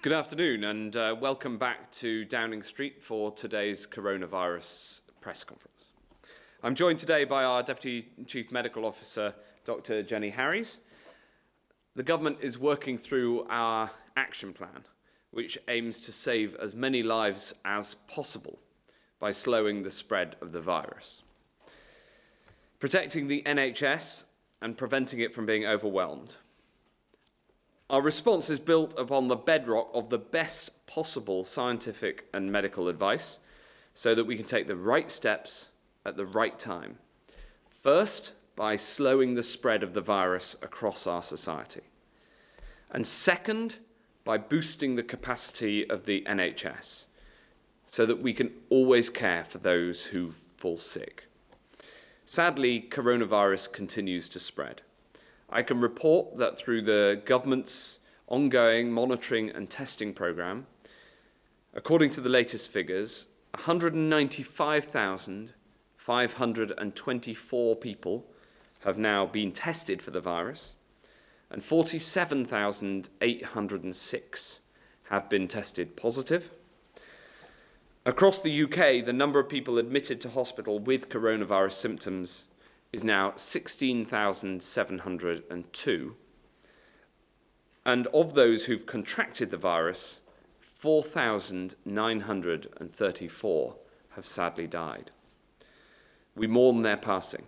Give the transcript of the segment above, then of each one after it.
Good afternoon and welcome back to Downing Street for today's coronavirus press conference. I'm joined today by our Deputy Chief Medical Officer, Dr. Jenny Harries. The government is working through our action plan, which aims to save as many lives as possible by slowing the spread of the virus, protecting the NHS and preventing it from being overwhelmed. Our response is built upon the bedrock of the best possible scientific and medical advice so that we can take the right steps at the right time. First, by slowing the spread of the virus across our society. And second, by boosting the capacity of the NHS so that we can always care for those who fall sick. Sadly, coronavirus continues to spread. I can report that through the government's ongoing monitoring and testing programme, according to the latest figures, 195,524 people have now been tested for the virus, and 47,806 have been tested positive. Across the UK, the number of people admitted to hospital with coronavirus symptoms is now 16,702. And of those who've contracted the virus, 4,934 have sadly died. We mourn their passing,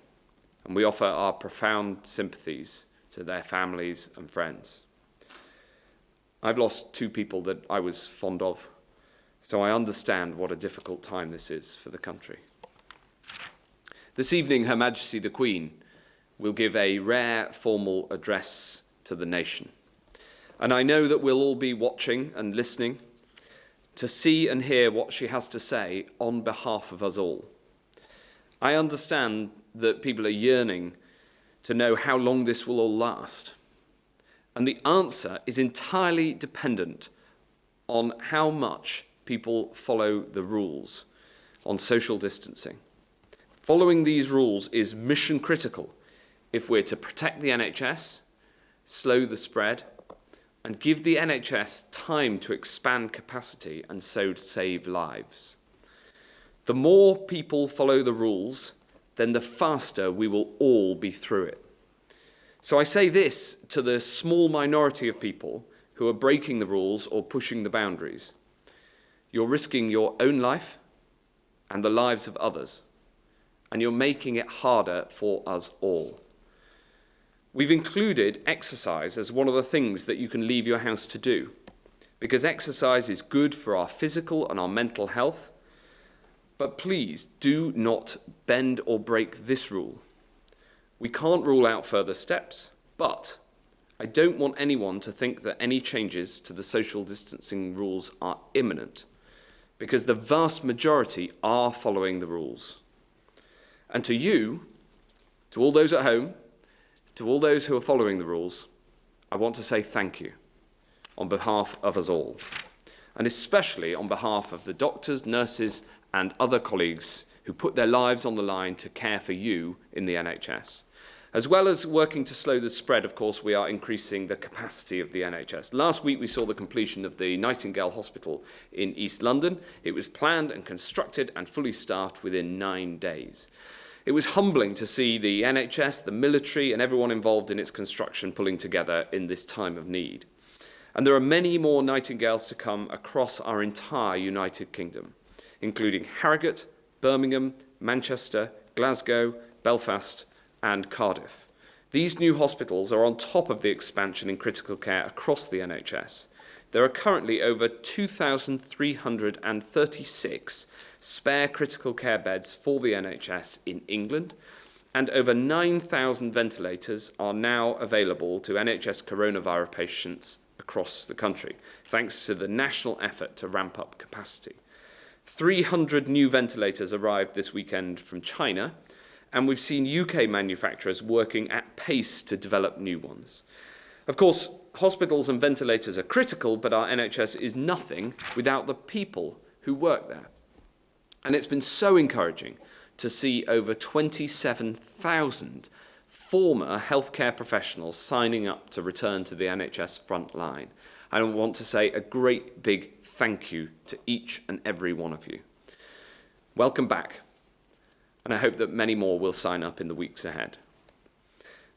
and we offer our profound sympathies to their families and friends. I've lost two people that I was fond of, so I understand what a difficult time this is for the country. This evening, Her Majesty the Queen will give a rare formal address to the nation. And I know that we'll all be watching and listening to see and hear what she has to say on behalf of us all. I understand that people are yearning to know how long this will all last. And the answer is entirely dependent on how much people follow the rules on social distancing. Following these rules is mission critical if we're to protect the NHS, slow the spread, and give the NHS time to expand capacity and so save lives. The more people follow the rules, then the faster we will all be through it. So I say this to the small minority of people who are breaking the rules or pushing the boundaries. You're risking your own life and the lives of others, and you're making it harder for us all. We've included exercise as one of the things that you can leave your house to do, because exercise is good for our physical and our mental health. But please do not bend or break this rule. We can't rule out further steps, but I don't want anyone to think that any changes to the social distancing rules are imminent, because the vast majority are following the rules. And to you, to all those at home, to all those who are following the rules, I want to say thank you on behalf of us all, and especially on behalf of the doctors, nurses, and other colleagues who put their lives on the line to care for you in the NHS. As well as working to slow the spread, of course, we are increasing the capacity of the NHS. Last week, we saw the completion of the Nightingale Hospital in East London. It was planned and constructed and fully staffed within 9 days. It was humbling to see the NHS, the military, and everyone involved in its construction pulling together in this time of need. And there are many more Nightingales to come across our entire United Kingdom, including Harrogate, Birmingham, Manchester, Glasgow, Belfast, and Cardiff. These new hospitals are on top of the expansion in critical care across the NHS. There are currently over 2,336 spare critical care beds for the NHS in England, and over 9,000 ventilators are now available to NHS coronavirus patients across the country, thanks to the national effort to ramp up capacity. 300 new ventilators arrived this weekend from China, and we've seen UK manufacturers working at pace to develop new ones. Of course, hospitals and ventilators are critical, but our NHS is nothing without the people who work there. And it's been so encouraging to see over 27,000 former healthcare professionals signing up to return to the NHS front line. And I want to say a great big thank you to each and every one of you. Welcome back, and I hope that many more will sign up in the weeks ahead.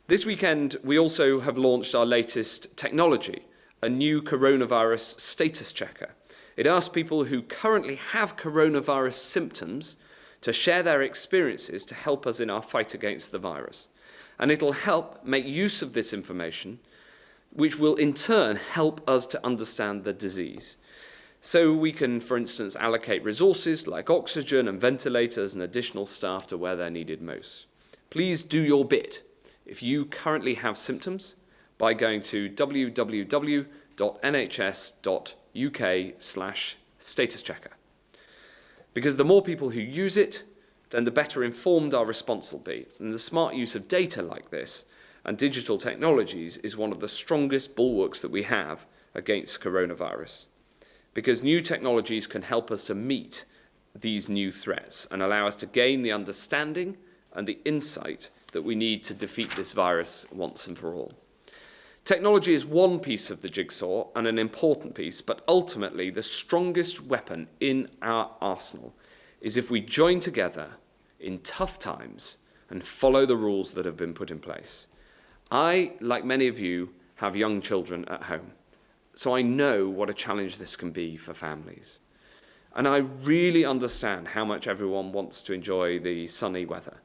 This weekend, we also have launched our latest technology, a new coronavirus status checker. It asks people who currently have coronavirus symptoms to share their experiences to help us in our fight against the virus. And it'll help make use of this information, which will in turn help us to understand the disease. So we can, for instance, allocate resources like oxygen and ventilators and additional staff to where they're needed most. Please do your bit if you currently have symptoms by going to www.nhs.uk/status checker. Because the more people who use it, then the better informed our response will be. And the smart use of data like this and digital technologies is one of the strongest bulwarks that we have against coronavirus. Because new technologies can help us to meet these new threats and allow us to gain the understanding and the insight that we need to defeat this virus once and for all. Technology is one piece of the jigsaw and an important piece, but ultimately the strongest weapon in our arsenal is if we join together in tough times and follow the rules that have been put in place. I, like many of you, have young children at home, so I know what a challenge this can be for families. And I really understand how much everyone wants to enjoy the sunny weather.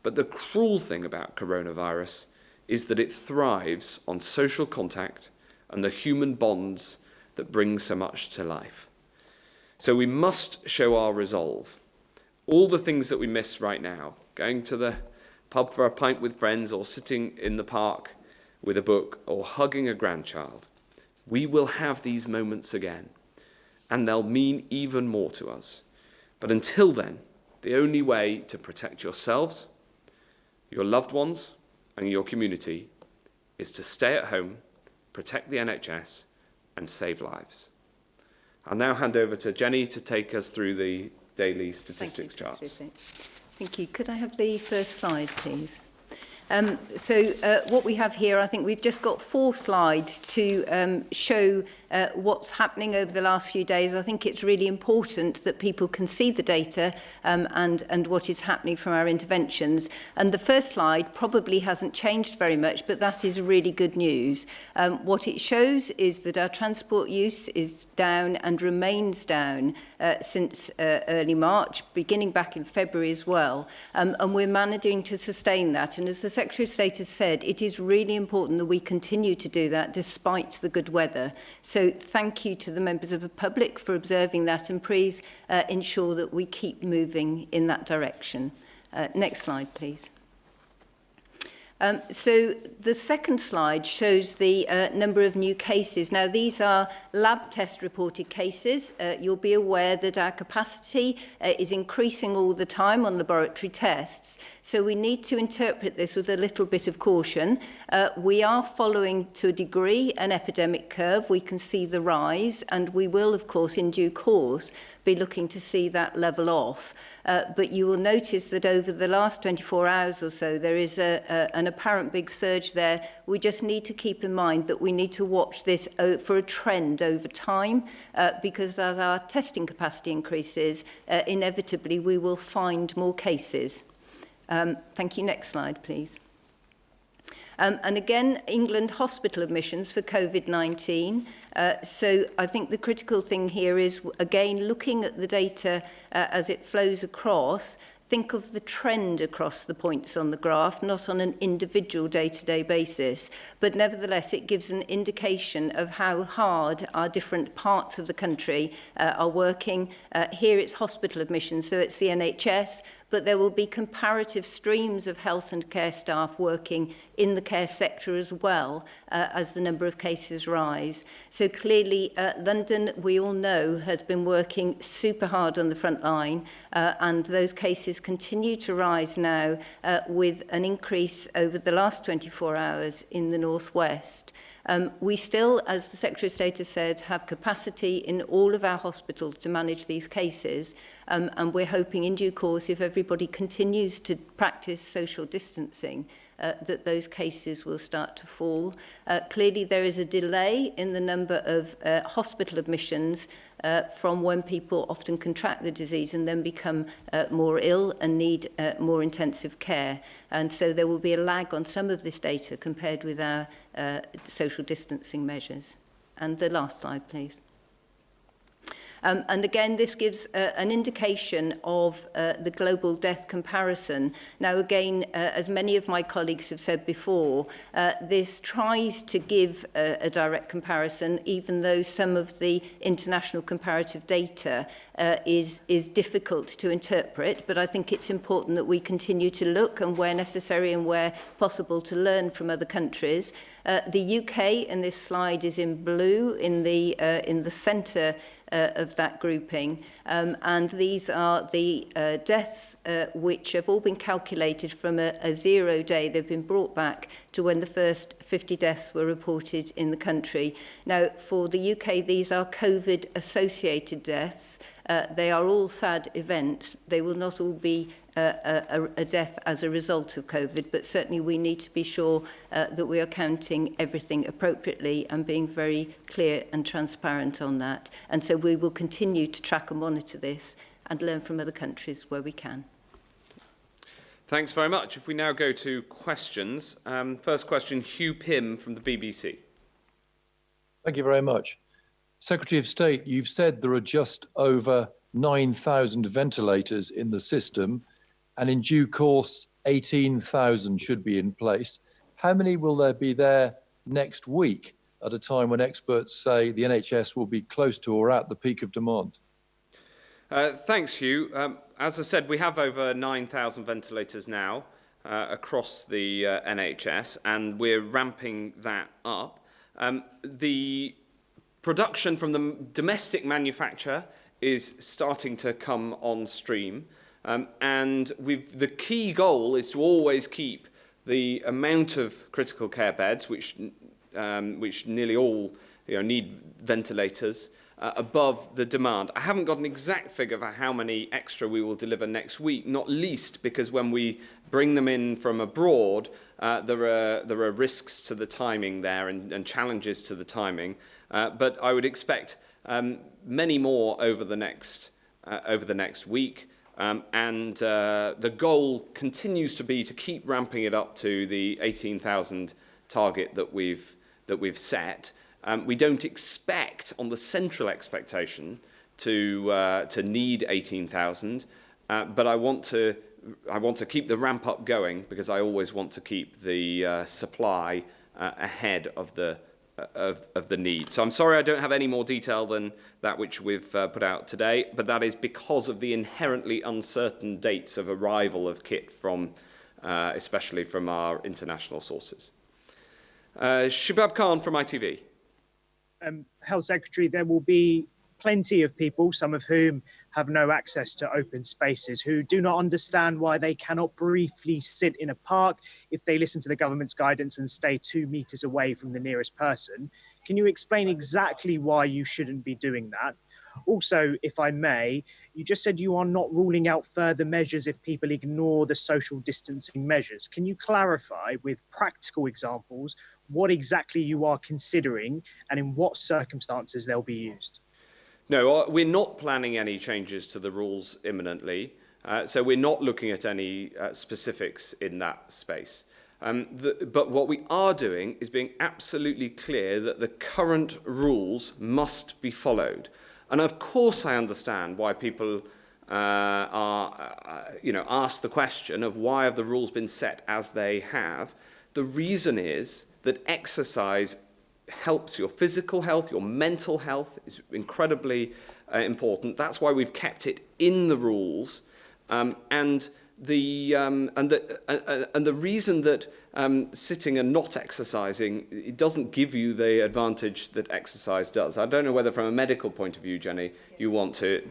But the cruel thing about coronavirus is that it thrives on social contact and the human bonds that bring so much to life. So we must show our resolve. All the things that we miss right now, going to the pub for a pint with friends or sitting in the park with a book or hugging a grandchild, we will have these moments again, and they'll mean even more to us. But until then, the only way to protect yourselves, your loved ones, and your community is to stay at home, protect the NHS, and save lives. I'll now hand over to Jenny to take us through the daily statistics charts. Thank you. Could I have the first slide, please? What we have here, I think we've just got 4 slides to show what's happening over the last few days. I think it's really important that people can see the data and what is happening from our interventions. And the first slide probably hasn't changed very much, but that is really good news. What it shows is that our transport use is down and remains down since early March, beginning back in February as well. And we're managing to sustain that. And as the Secretary of State has said, it is really important that we continue to do that despite the good weather. So thank you to the members of the public for observing that, and please ensure that we keep moving in that direction. Next slide, please. So the second slide shows the number of new cases. Now, these are lab test reported cases. You'll be aware that our capacity is increasing all the time on laboratory tests. So we need to interpret this with a little bit of caution. We are following, to a degree, an epidemic curve. We can see the rise, and we will, of course, in due course, be looking to see that level off. But you will notice that over the last 24 hours or so, there is an apparent big surge there. We just need to keep in mind that we need to watch this for a trend over time, because as our testing capacity increases, inevitably we will find more cases. Thank you. Next slide, please. And again, England hospital admissions for COVID-19. So I think the critical thing here is, again, looking at the data as it flows across, think of the trend across the points on the graph, not on an individual day-to-day basis. But nevertheless, it gives an indication of how hard our different parts of the country are working. Here it's hospital admissions, so it's the NHS, but there will be comparative streams of health and care staff working in the care sector as well as the number of cases rise. So clearly, London, we all know, has been working super hard on the front line, and those cases continue to rise now with an increase over the last 24 hours in the northwest. We still, as the Secretary of State has said, have capacity in all of our hospitals to manage these cases, and we're hoping in due course, if everybody continues to practice social distancing, that those cases will start to fall. Clearly, there is a delay in the number of hospital admissions from when people often contract the disease and then become more ill and need more intensive care. And so there will be a lag on some of this data compared with our social distancing measures. And the last slide, please. And again, this gives an indication of the global death comparison. Now, again, as many of my colleagues have said before, this tries to give a direct comparison, even though some of the international comparative data is difficult to interpret. But I think it's important that we continue to look and, where necessary and where possible, to learn from other countries. The UK in this slide is in blue in the centre of that grouping, and these are the deaths which have all been calculated from a 0 day. They've been brought back to when the first 50 deaths were reported in the country. Now, for the UK, these are COVID-associated deaths. They are all sad events. They will not all be a death as a result of COVID, but certainly we need to be sure that we are counting everything appropriately and being very clear and transparent on that. And so we will continue to track and monitor this and learn from other countries where we can. Thanks very much. If we now go to questions. First question, Hugh Pym from the BBC. Thank you very much. Secretary of State, you've said there are just over 9,000 ventilators in the system, and in due course, 18,000 should be in place. How many will there be there next week at a time when experts say the NHS will be close to or at the peak of demand? Thanks, Hugh. As I said, we have over 9,000 ventilators now across the NHS, and we're ramping that up. The production from the domestic manufacturer is starting to come on stream. And the key goal is to always keep the amount of critical care beds, which nearly all need ventilators, above the demand. I haven't got an exact figure for how many extra we will deliver next week, not least because when we bring them in from abroad, there are risks to the timing there and challenges to the timing. But I would expect many more over the next week. And the goal continues to be to keep ramping it up to the 18,000 target that we've set. We don't expect, on the central expectation, to need 18,000, but I want to keep the ramp up going because I always want to keep the supply ahead of the need. So I'm sorry I don't have any more detail than that which we've put out today, but that is because of the inherently uncertain dates of arrival of kit from, especially from our international sources. Shabab Khan from ITV. Health Secretary, there will be plenty of people, some of whom have no access to open spaces, who do not understand why they cannot briefly sit in a park if they listen to the government's guidance and stay 2 meters away from the nearest person. Can you explain exactly why you shouldn't be doing that? Also, if I may, you just said you are not ruling out further measures if people ignore the social distancing measures. Can you clarify with practical examples what exactly you are considering and in what circumstances they'll be used? No, we're not planning any changes to the rules imminently, so we're not looking at any specifics in that space. But what we are doing is being absolutely clear that the current rules must be followed. And of course I understand why people ask the question of why have the rules been set as they have. The reason is that exercise helps your physical health, your mental health is incredibly important. That's why we've kept it in the rules, and the reason that sitting and not exercising, it doesn't give you the advantage that exercise does. I don't know whether from a medical point of view, Jenny, you want to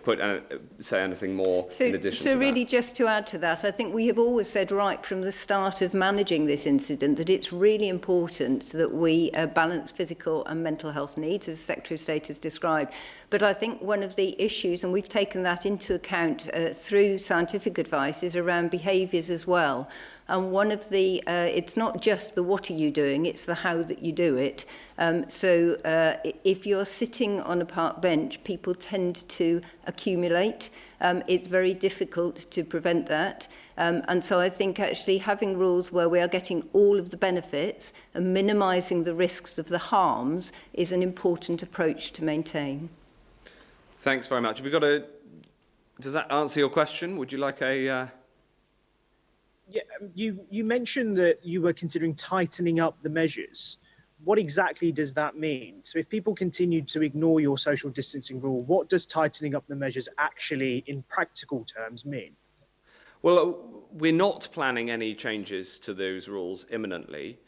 say anything more in addition to that. So really just to add to that, I think we have always said right from the start of managing this incident that it's really important that we balance physical and mental health needs, as the Secretary of State has described. But I think one of the issues, and we've taken that into account through scientific advice, is around behaviours as well. And one of the, it's not just the what are you doing, it's the how that you do it. So if you're sitting on a park bench, people tend to accumulate. It's very difficult to prevent that. And so I think actually having rules where we are getting all of the benefits and minimising the risks of the harms is an important approach to maintain. Thanks very much. Have you got a... Does that answer your question? Would you like a... Yeah, you mentioned that you were considering tightening up the measures. What exactly does that mean? So if people continue to ignore your social distancing rule, what does tightening up the measures actually, in practical terms, mean? Well, we're not planning any changes to those rules imminently,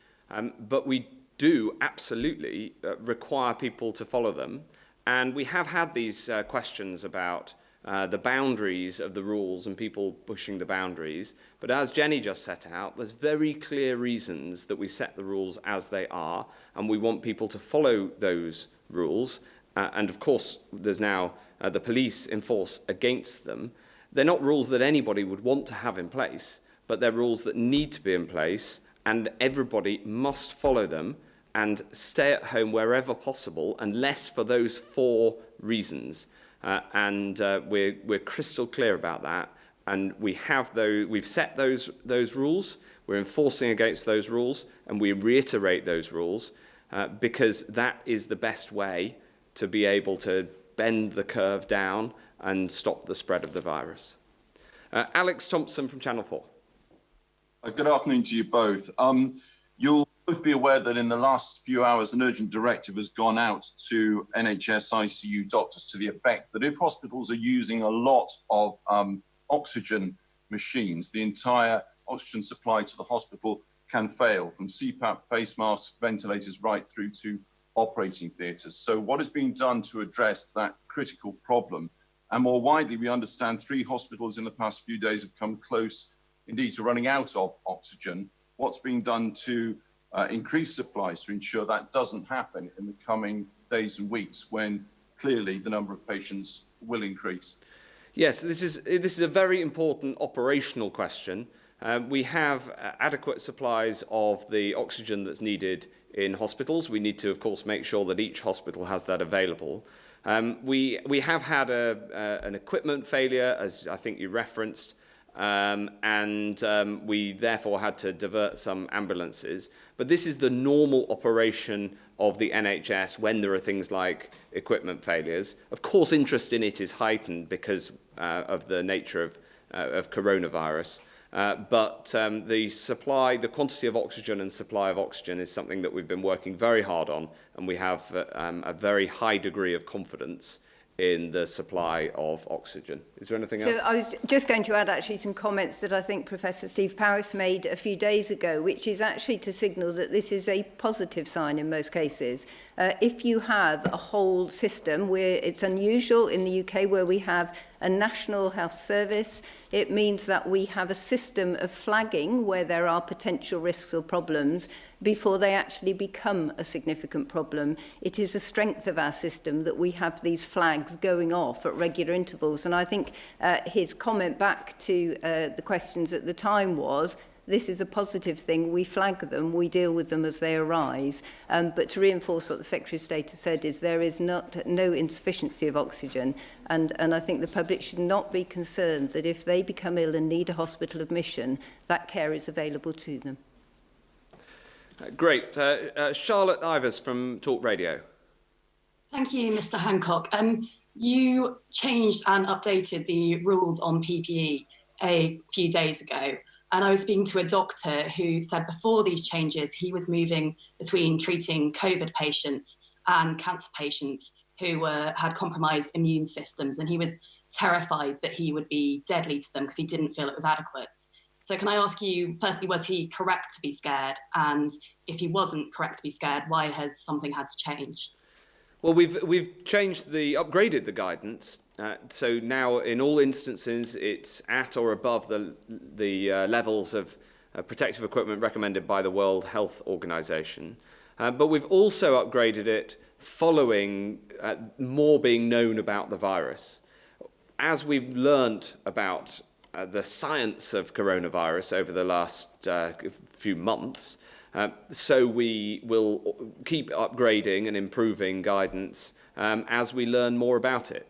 but we do absolutely require people to follow them. And we have had these questions about the boundaries of the rules and people pushing the boundaries. But as Jenny just set out, there's very clear reasons that we set the rules as they are, and we want people to follow those rules. And of course, there's now the police enforce against them. They're not rules that anybody would want to have in place, but they're rules that need to be in place, and everybody must follow them and stay at home wherever possible, unless for those 4 reasons. We're crystal clear about that, and we've set those rules. We're enforcing against those rules, and we reiterate those rules because that is the best way to be able to bend the curve down and stop the spread of the virus. Alex Thompson from Channel 4. Good afternoon to you both. You'll both be aware that in the last few hours, an urgent directive has gone out to NHS ICU doctors to the effect that if hospitals are using a lot of oxygen machines, the entire oxygen supply to the hospital can fail, from CPAP, face masks, ventilators, right through to operating theatres. So what is being done to address that critical problem? And more widely, we understand 3 hospitals in the past few days have come close indeed to running out of oxygen. What's being done to increase supplies to ensure that doesn't happen in the coming days and weeks when clearly the number of patients will increase? Yes, this is a very important operational question. We have adequate supplies of the oxygen that's needed in hospitals. We need to, of course, make sure that each hospital has that available. We have had an equipment failure, as I think you referenced, and we therefore had to divert some ambulances. But this is the normal operation of the NHS when there are things like equipment failures. Of course, interest in it is heightened because of the nature of coronavirus. But the quantity of oxygen and supply of oxygen is something that we've been working very hard on, and we have a very high degree of confidence in the supply of oxygen. Is there anything else? So I was just going to add actually some comments that I think Professor Steve Paris made a few days ago, which is actually to signal that this is a positive sign in most cases. If you have a whole system where it's unusual in the UK where we have a national health service, it means that we have a system of flagging where there are potential risks or problems before they actually become a significant problem. It is a strength of our system that we have these flags going off at regular intervals. And I think his comment back to the questions at the time was, this is a positive thing. We flag them, we deal with them as they arise. But to reinforce what the Secretary of State has said is there is no insufficiency of oxygen. And I think the public should not be concerned that if they become ill and need a hospital admission, that care is available to them. Great. Charlotte Ivers from Talk Radio. Thank you, Mr. Hancock. You changed and updated the rules on PPE a few days ago. And I was speaking to a doctor who said before these changes, he was moving between treating COVID patients and cancer patients who had compromised immune systems. And he was terrified that he would be deadly to them because he didn't feel it was adequate. So can I ask you, firstly, was he correct to be scared? And if he wasn't correct to be scared, why has something had to change? Well, we've upgraded the guidance. So now, in all instances, it's at or above the levels of protective equipment recommended by the World Health Organization. But we've also upgraded it following more being known about the virus. As we've learnt about the science of coronavirus over the last few months. So we will keep upgrading and improving guidance as we learn more about it.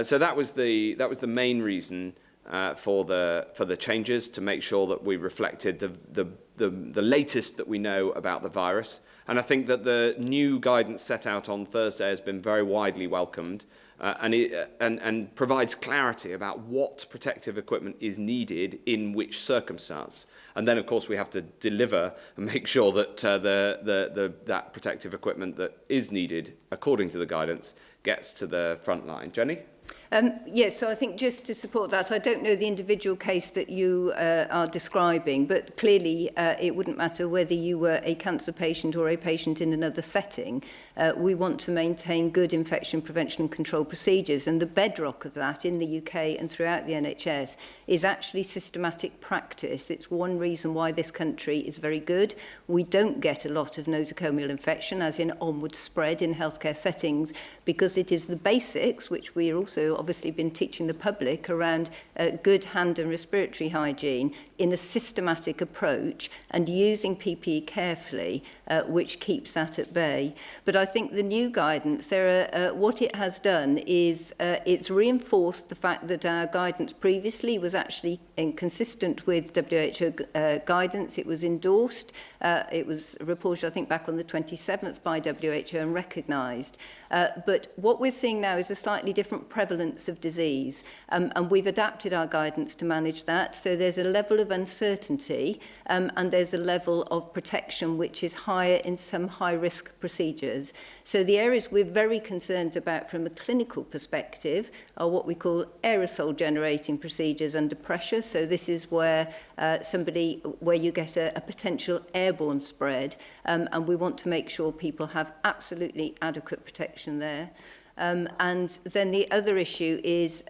So that was the main reason for the changes, to make sure that we reflected the latest that we know about the virus. And I think that the new guidance set out on Thursday has been very widely welcomed, and provides clarity about what protective equipment is needed in which circumstance. And then, of course, we have to deliver and make sure that that protective equipment that is needed, according to the guidance, gets to the front line. Jenny? Yes, so I think just to support that, I don't know the individual case that you are describing, but clearly it wouldn't matter whether you were a cancer patient or a patient in another setting. We want to maintain good infection prevention and control procedures, and the bedrock of that in the UK and throughout the NHS is actually systematic practice. It's one reason why this country is very good. We don't get a lot of nosocomial infection, as in onward spread in healthcare settings, because it is the basics, which we are also obviously been teaching the public around good hand and respiratory hygiene in a systematic approach and using PPE carefully, which keeps that at bay. But I think the new guidance, what it has done is it's reinforced the fact that our guidance previously was actually inconsistent with WHO guidance. It was endorsed. It was reported, I think, back on the 27th by WHO and recognised. But what we're seeing now is a slightly different prevalence of disease, and we've adapted our guidance to manage that. So there's a level of uncertainty and there's a level of protection which is higher in some high-risk procedures. So the areas we're very concerned about from a clinical perspective are what we call aerosol-generating procedures under pressure. So this is where where you get a potential airborne spread, and we want to make sure people have absolutely adequate protection there. And then the other issue is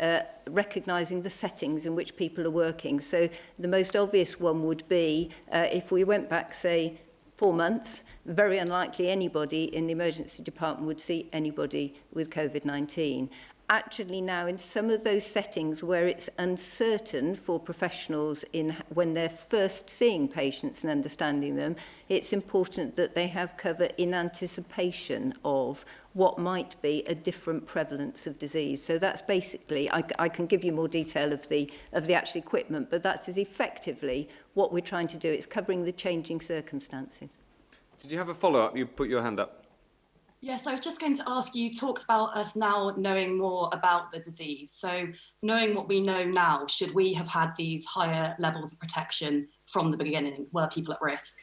recognising the settings in which people are working. So the most obvious one would be if we went back, say, 4 months, very unlikely anybody in the emergency department would see anybody with COVID-19. Actually now in some of those settings where it's uncertain for professionals when they're first seeing patients and understanding them, it's important that they have cover in anticipation of what might be a different prevalence of disease. So that's basically, I can give you more detail of the actual equipment, but that's effectively what we're trying to do. It's covering the changing circumstances. Did you have a follow-up? You put your hand up. Yes, I was just going to ask you, talked about us now knowing more about the disease. So knowing what we know now, should we have had these higher levels of protection from the beginning? Were people at risk?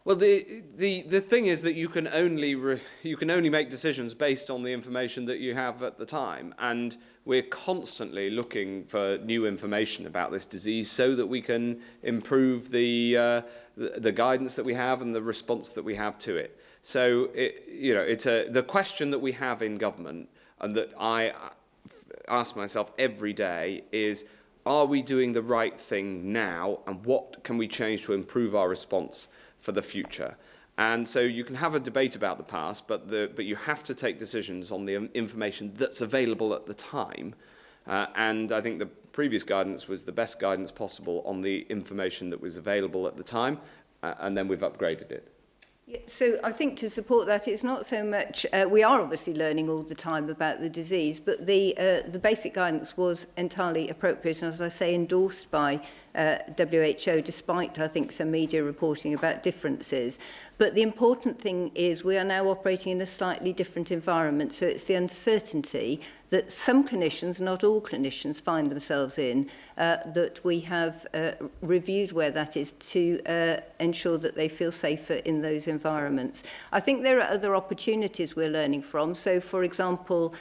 Well, the thing is that you can only make decisions based on the information that you have at the time, and we're constantly looking for new information about this disease so that we can improve the guidance that we have and the response that we have to it. So it's the question that we have in government, and that I ask myself every day is: are we doing the right thing now, and what can we change to improve our response for the future? And so you can have a debate about the past, but you have to take decisions on the information that's available at the time. And I think the previous guidance was the best guidance possible on the information that was available at the time, and then we've upgraded it. Yeah, so I think to support that, it's not so much, we are obviously learning all the time about the disease, but the basic guidance was entirely appropriate, and as I say, endorsed by WHO, despite, I think, some media reporting about differences. But the important thing is we are now operating in a slightly different environment, so it's the uncertainty that some clinicians, not all clinicians, find themselves in, that we have reviewed where that is to ensure that they feel safer in those environments. I think there are other opportunities we're learning from. So, for example,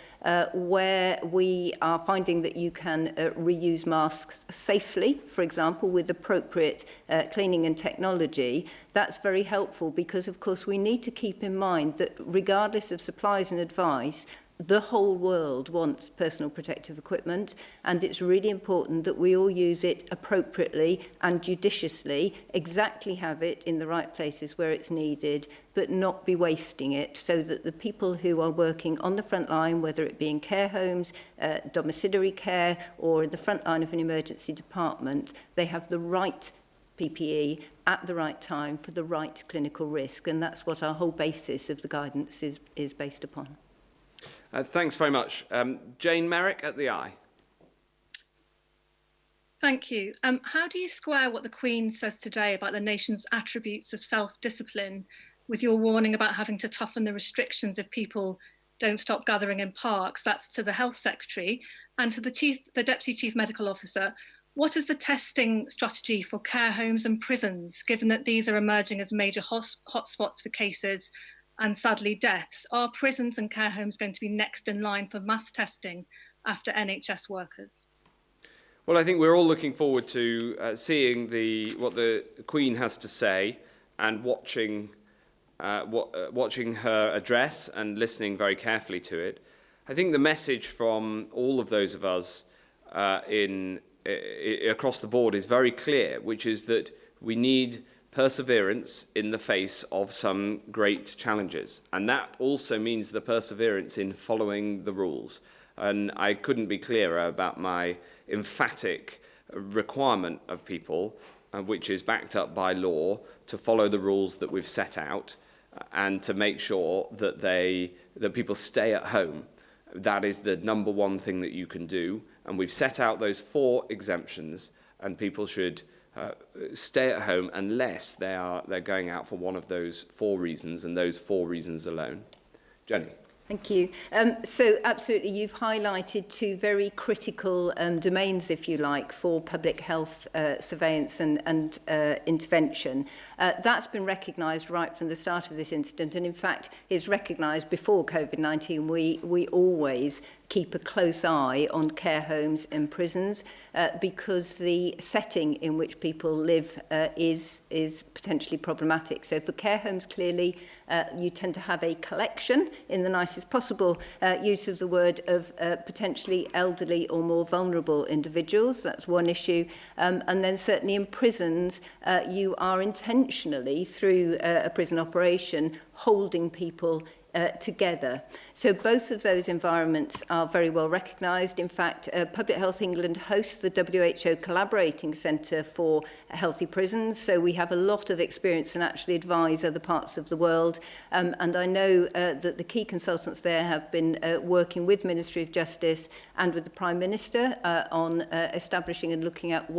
where we are finding that you can reuse masks safely, for example, with appropriate cleaning and technology, that's very helpful because, of course, we need to keep in mind that regardless of supplies and advice, the whole world wants personal protective equipment, and it's really important that we all use it appropriately and judiciously, exactly have it in the right places where it's needed, but not be wasting it, so that the people who are working on the front line, whether it be in care homes, domiciliary care, or in the front line of an emergency department, they have the right PPE at the right time for the right clinical risk, and that's what our whole basis of the guidance is based upon. Thanks very much. Jane Merrick at the Eye. Thank you. How do you square what the Queen says today about the nation's attributes of self-discipline with your warning about having to toughen the restrictions if people don't stop gathering in parks? That's to the Health Secretary. And to the Deputy Chief Medical Officer, what is the testing strategy for care homes and prisons, given that these are emerging as major hotspots for cases and sadly deaths? Are prisons and care homes going to be next in line for mass testing after NHS workers? Well, I think we're all looking forward to seeing what the Queen has to say and watching her address and listening very carefully to it. I think the message from all of those of us across the board is very clear, which is that we need perseverance in the face of some great challenges. And that also means the perseverance in following the rules. And I couldn't be clearer about my emphatic requirement of people, which is backed up by law, to follow the rules that we've set out and to make sure that people stay at home. That is the number one thing that you can do. And we've set out those 4 exemptions, and people should stay at home unless they're going out for one of those 4 reasons, and those 4 reasons alone. Jenny. Thank you. So absolutely, you've highlighted 2 very critical domains, if you like, for public health surveillance and intervention. That's been recognised right from the start of this incident, and in fact is recognised before COVID-19. We always keep a close eye on care homes and prisons because the setting in which people live is potentially problematic. So for care homes, clearly, you tend to have a collection, in the nicest possible use of the word, of potentially elderly or more vulnerable individuals. That's one issue. And then certainly in prisons, you are intentionally, through a prison operation, holding people together. So both of those environments are very well recognised. In fact, Public Health England hosts the WHO Collaborating Centre for Healthy Prisons, so we have a lot of experience and actually advise other parts of the world. And I know that the key consultants there have been working with Ministry of Justice and with the Prime Minister on establishing and looking at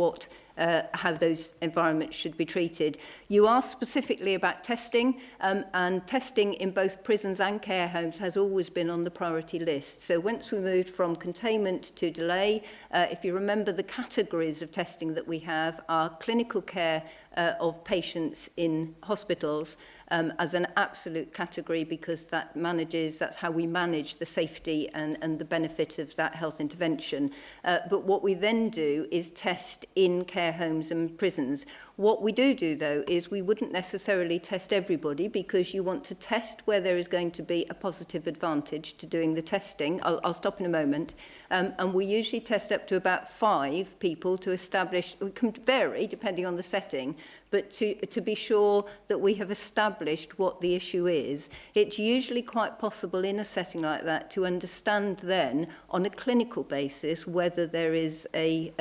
how those environments should be treated. You asked specifically about testing, and testing in both prisons and care homes has always been on the priority list. So once we moved from containment to delay, if you remember, the categories of testing that we have are clinical care of patients in hospitals as an absolute category, because that's how we manage the safety and the benefit of that health intervention. But what we then do is test in care homes and prisons. What we do though, is we wouldn't necessarily test everybody, because you want to test where there is going to be a positive advantage to doing the testing. I'll stop in a moment. And we usually test up to about 5 people to establish, it can vary depending on the setting, but to be sure that we have established what the issue is. It's usually quite possible in a setting like that to understand then, on a clinical basis, whether there is a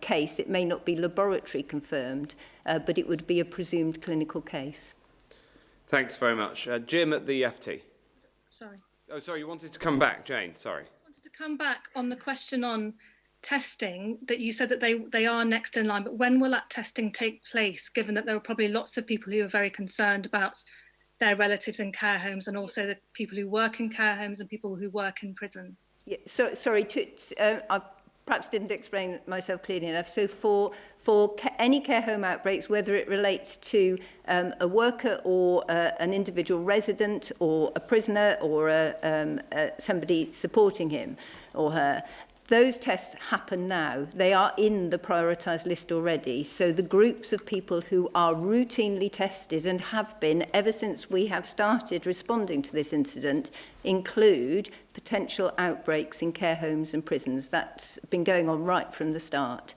case. It may not be laboratory confirmed, but it would be a presumed clinical case. Thanks very much. Jim at the FT. Sorry. Oh, sorry, you wanted to come back, Jane, sorry. I wanted to come back on the question on testing, that you said that they are next in line, but when will that testing take place, given that there are probably lots of people who are very concerned about their relatives in care homes, and also the people who work in care homes and people who work in prisons? Yeah, sorry, I perhaps didn't explain myself clearly enough. So for any care home outbreaks, whether it relates to a worker or an individual resident or a prisoner or somebody supporting him or her, Those tests happen now. They are in the prioritised list already. So the groups of people who are routinely tested and have been ever since we have started responding to this incident include potential outbreaks in care homes and prisons. That's been going on right from the start.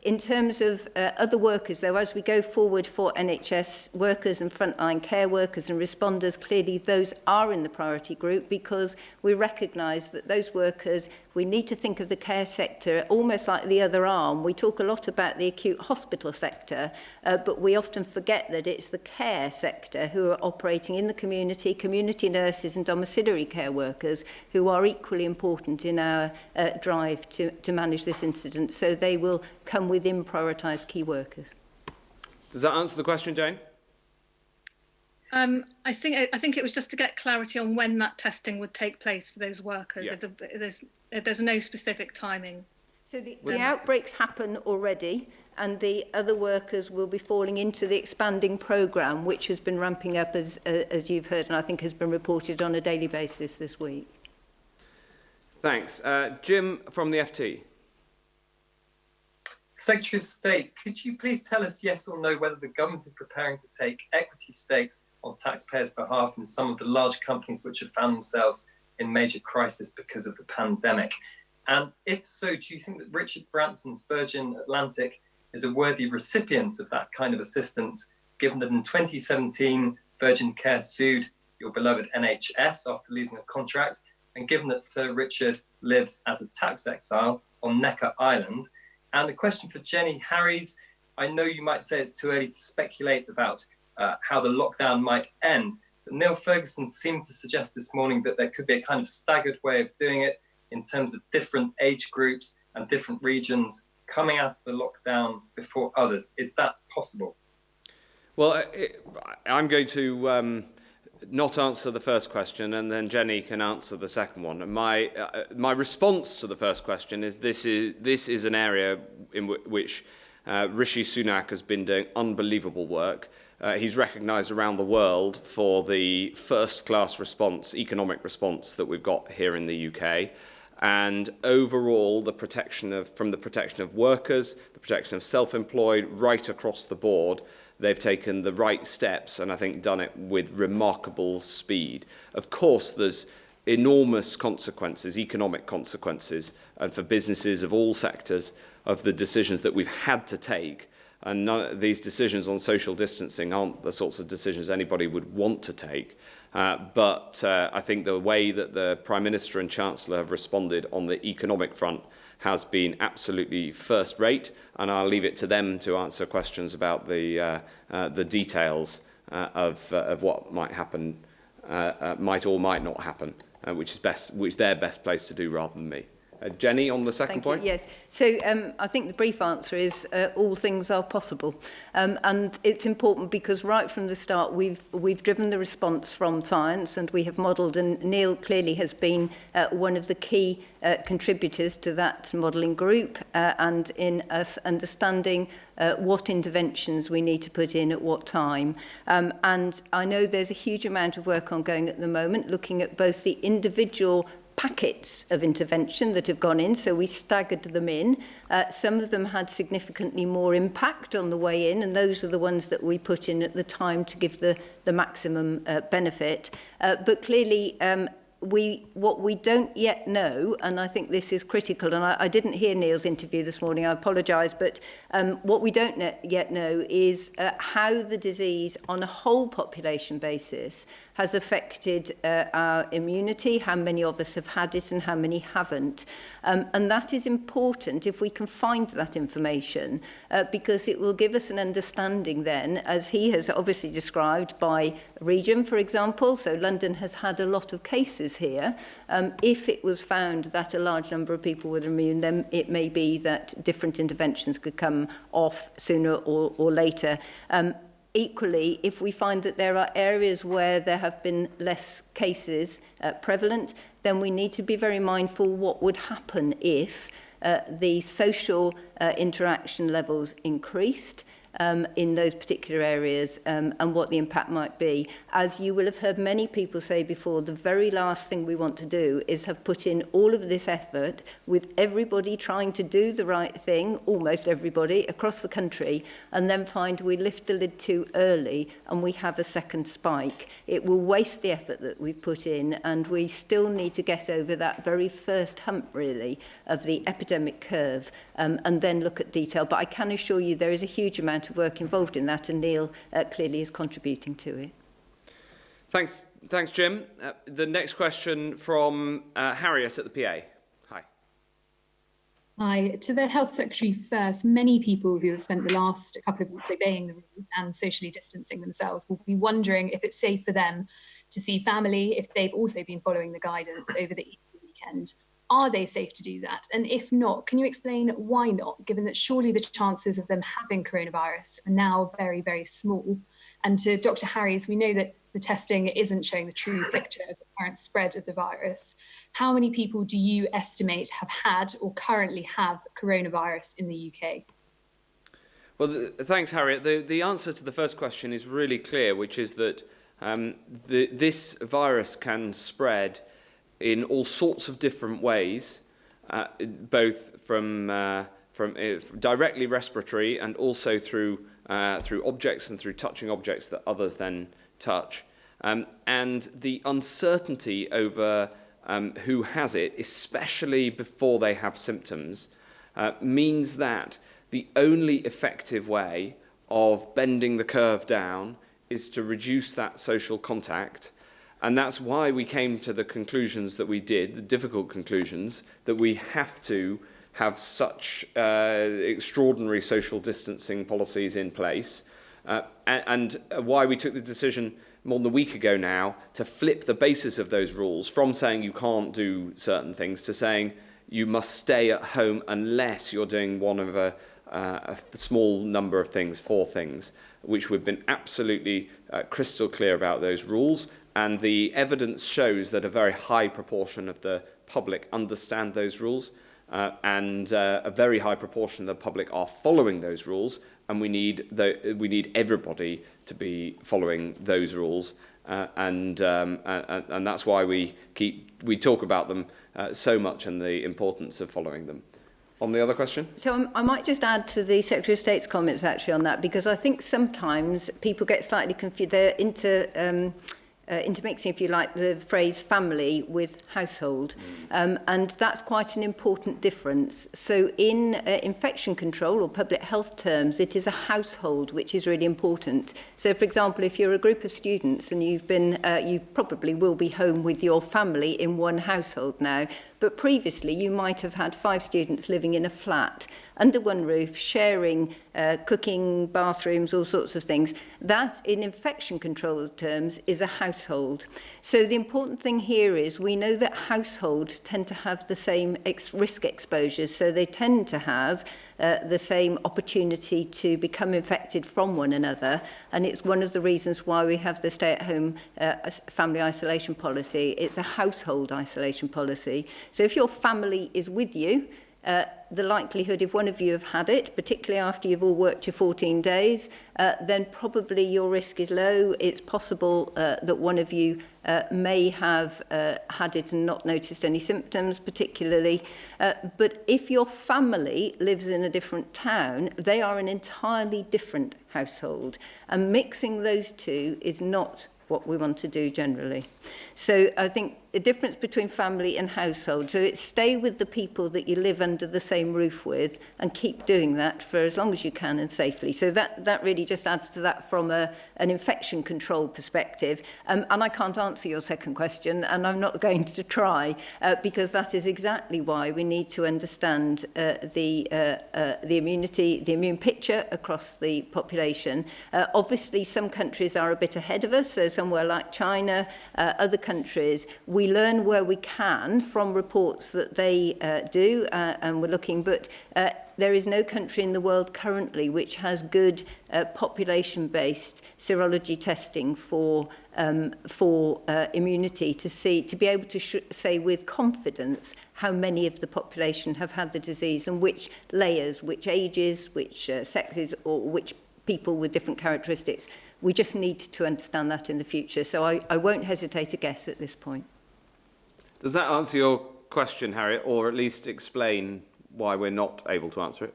In terms of other workers, though, as we go forward for NHS workers and frontline care workers and responders, clearly those are in the priority group because we recognise that those workers, we need to think of the care sector almost like the other arm. We talk a lot about the acute hospital sector, but we often forget that it's the care sector who are operating in the community, community nurses and domiciliary care workers who are equally important in our drive to manage this incident. So they will come within prioritised key workers. Does that answer the question, Jane? I think it was just to get clarity on when that testing would take place for those workers. Yeah. If there's no specific timing. So the outbreaks happen already, and the other workers will be falling into the expanding programme, which has been ramping up as you've heard, and I think has been reported on a daily basis this week. Thanks. Jim from the FT. Secretary of State, could you please tell us yes or no whether the government is preparing to take equity stakes on taxpayers' behalf in some of the large companies which have found themselves in major crisis because of the pandemic? And if so, do you think that Richard Branson's Virgin Atlantic is a worthy recipient of that kind of assistance, given that in 2017, Virgin Care sued your beloved NHS after losing a contract, and given that Sir Richard lives as a tax exile on Necker Island? And the question for Jenny Harries, I know you might say it's too early to speculate about how the lockdown might end, but Neil Ferguson seemed to suggest this morning that there could be a kind of staggered way of doing it in terms of different age groups and different regions coming out of the lockdown before others. Is that possible? Well, I'm going to not answer the first question, and then Jenny can answer the second one. My response to the first question is this is an area in which Rishi Sunak has been doing unbelievable work. He's recognised around the world for the first-class response, economic response that we've got here in the UK. And overall, from the protection of workers, the protection of self-employed, right across the board, they've taken the right steps and I think done it with remarkable speed. Of course, there's enormous consequences, economic consequences, and for businesses of all sectors of the decisions that we've had to take. And these decisions on social distancing aren't the sorts of decisions anybody would want to take. But I think the way that the Prime Minister and Chancellor have responded on the economic front has been absolutely first rate, and I'll leave it to them to answer questions about the details of what might happen, might or might not happen, which they're best placed to do rather than me. Jenny, on the second point? Yes. So I think the brief answer is all things are possible. And it's important because right from the start we've driven the response from science and we have modelled, and Neil clearly has been one of the key contributors to that modelling group and in us understanding what interventions we need to put in at what time. And I know there's a huge amount of work ongoing at the moment looking at both the individual packets of intervention that have gone in, so we staggered them in. Some of them had significantly more impact on the way in, and those are the ones that we put in at the time to give the maximum benefit. But clearly, what we don't yet know, and I think this is critical, and I didn't hear Neil's interview this morning, I apologise, but what we don't yet know is how the disease on a whole population basis has affected our immunity, how many of us have had it and how many haven't. And that is important if we can find that information, because it will give us an understanding then, as he has obviously described, by region, for example. So London has had a lot of cases here. If it was found that a large number of people were immune, then it may be that different interventions could come off sooner or later. Equally, if we find that there are areas where there have been less cases prevalent, then we need to be very mindful what would happen if the social interaction levels increased. in those particular areas and what the impact might be. As you will have heard many people say before, the very last thing we want to do is have put in all of this effort with everybody trying to do the right thing, almost everybody, across the country, and then find we lift the lid too early and we have a second spike. It will waste the effort that we've put in, and we still need to get over that very first hump, really, of the epidemic curve, and then look at detail. But I can assure you there is a huge amount of work involved in that, and Neil clearly is contributing to it. Thanks, Jim. The next question from Harriet at the PA. Hi. Hi. To the Health Secretary first, many people who have spent the last couple of weeks obeying the rules and socially distancing themselves will be wondering if it's safe for them to see family if they've also been following the guidance over the Easter weekend. Are they safe to do that? And if not, can you explain why not, given that surely the chances of them having coronavirus are now very, very small? And to Dr. Harries, we know that the testing isn't showing the true picture of the current spread of the virus. How many people do you estimate have had or currently have coronavirus in the UK? Well, thanks, Harriet. The answer to the first question is really clear, which is that this virus can spread in all sorts of different ways, both from directly respiratory and also through objects and through touching objects that others then touch. And the uncertainty over who has it, especially before they have symptoms, means that the only effective way of bending the curve down is to reduce that social contact. And that's why we came to the conclusions that we did, the difficult conclusions, that we have to have such extraordinary social distancing policies in place, and why we took the decision more than a week ago now to flip the basis of those rules from saying you can't do certain things to saying you must stay at home unless you're doing one of a small number of things, 4 things, which we've been absolutely crystal clear about those rules. And the evidence shows that a very high proportion of the public understand those rules, and a very high proportion of the public are following those rules. And we need everybody to be following those rules, and that's why we talk about them so much and the importance of following them. On the other question? So I might just add to the Secretary of State's comments actually on that, because I think sometimes people get slightly confused. They're intermixing, if you like, the phrase family with household. And that's quite an important difference. So in infection control or public health terms, it is a household, which is really important. So, for example, if you're a group of students and you probably will be home with your family in one household now, but previously you might have had 5 students living in a flat under one roof, sharing cooking, bathrooms, all sorts of things. That, in infection control terms, is a household. So the important thing here is we know that households tend to have the same risk exposures, so they tend to have the same opportunity to become infected from one another, and it's one of the reasons why we have the stay-at-home family isolation policy. It's a household isolation policy. So if your family is with you, the likelihood if one of you have had it, particularly after you've all worked your 14 days, then probably your risk is low. It's possible that one of you may have had it and not noticed any symptoms particularly. But if your family lives in a different town, they are an entirely different household. And mixing those two is not what we want to do generally. So I think the difference between family and household, so it's stay with the people that you live under the same roof with and keep doing that for as long as you can and safely. So that really just adds to that from an infection control perspective. And I can't answer your second question, and I'm not going to try, because that is exactly why we need to understand the immunity, the immune picture across the population. Obviously, some countries are a bit ahead of us, so somewhere like China, other countries, we learn where we can from reports that they do, and we're looking, but there is no country in the world currently which has good population-based serology testing for immunity to be able to say with confidence how many of the population have had the disease and which layers, which ages, which sexes, or which people with different characteristics. We just need to understand that in the future. So I won't hesitate to guess at this point. Does that answer your question, Harriet, or at least explain why we're not able to answer it?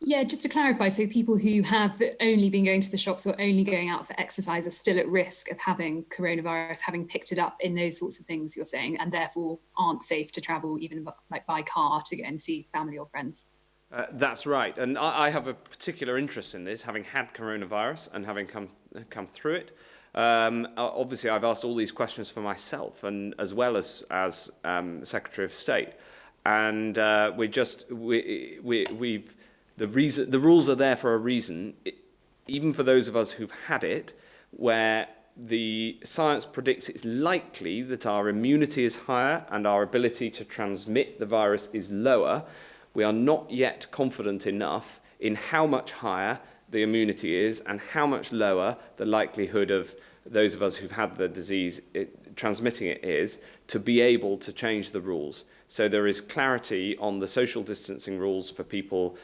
Yeah, just to clarify, so people who have only been going to the shops or only going out for exercise are still at risk of having coronavirus, having picked it up in those sorts of things you're saying, and therefore aren't safe to travel even like by car to go and see family or friends. That's right, and I have a particular interest in this, having had coronavirus and having come through it. Obviously, I've asked all these questions for myself, and as well as Secretary of State, and we've. The rules are there for a reason, even for those of us who've had it, where the science predicts it's likely that our immunity is higher and our ability to transmit the virus is lower. We are not yet confident enough in how much higher the immunity is and how much lower the likelihood of those of us who've had the disease transmitting it is, to be able to change the rules. So there is clarity on the social distancing rules for people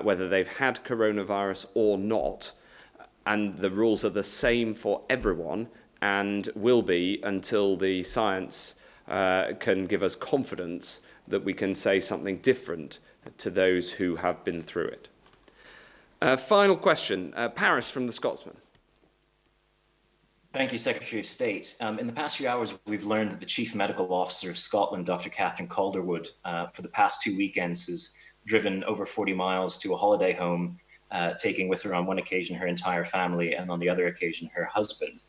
whether they've had coronavirus or not, and the rules are the same for everyone and will be until the science can give us confidence that we can say something different to those who have been through it. Final question, Paris from the Scotsman. Thank you, Secretary of State. In the past few hours, we've learned that the Chief Medical Officer of Scotland, Dr. Catherine Calderwood, for the past 2 weekends has driven over 40 miles to a holiday home, taking with her on one occasion her entire family and on the other occasion her husband.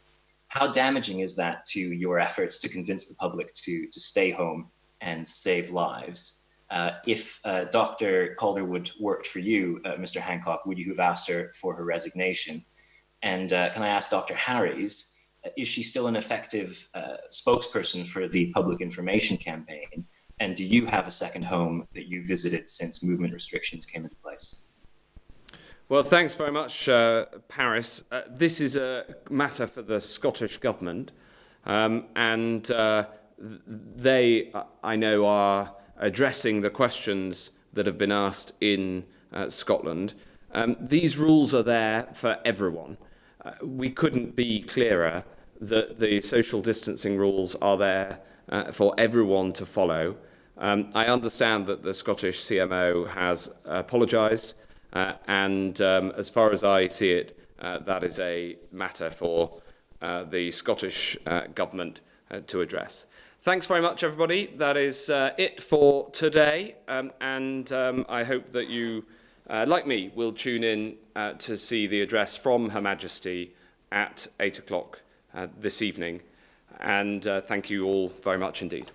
How damaging is that to your efforts to convince the public to stay home and save lives? If Dr. Calderwood worked for you, Mr. Hancock, would you have asked her for her resignation? And can I ask Dr. Harries, is she still an effective spokesperson for the public information campaign? And do you have a second home that you visited since movement restrictions came into place? Well, thanks very much, Paris. This is a matter for the Scottish Government, and they, I know, are addressing the questions that have been asked in Scotland. These rules are there for everyone. We couldn't be clearer that the social distancing rules are there for everyone to follow. I understand that the Scottish CMO has apologised, and as far as I see it, that is a matter for the Scottish Government to address. Thanks very much, everybody. That is it for today, and I hope that you, like me, will tune in to see the address from Her Majesty at 8 o'clock this evening. And thank you all very much indeed.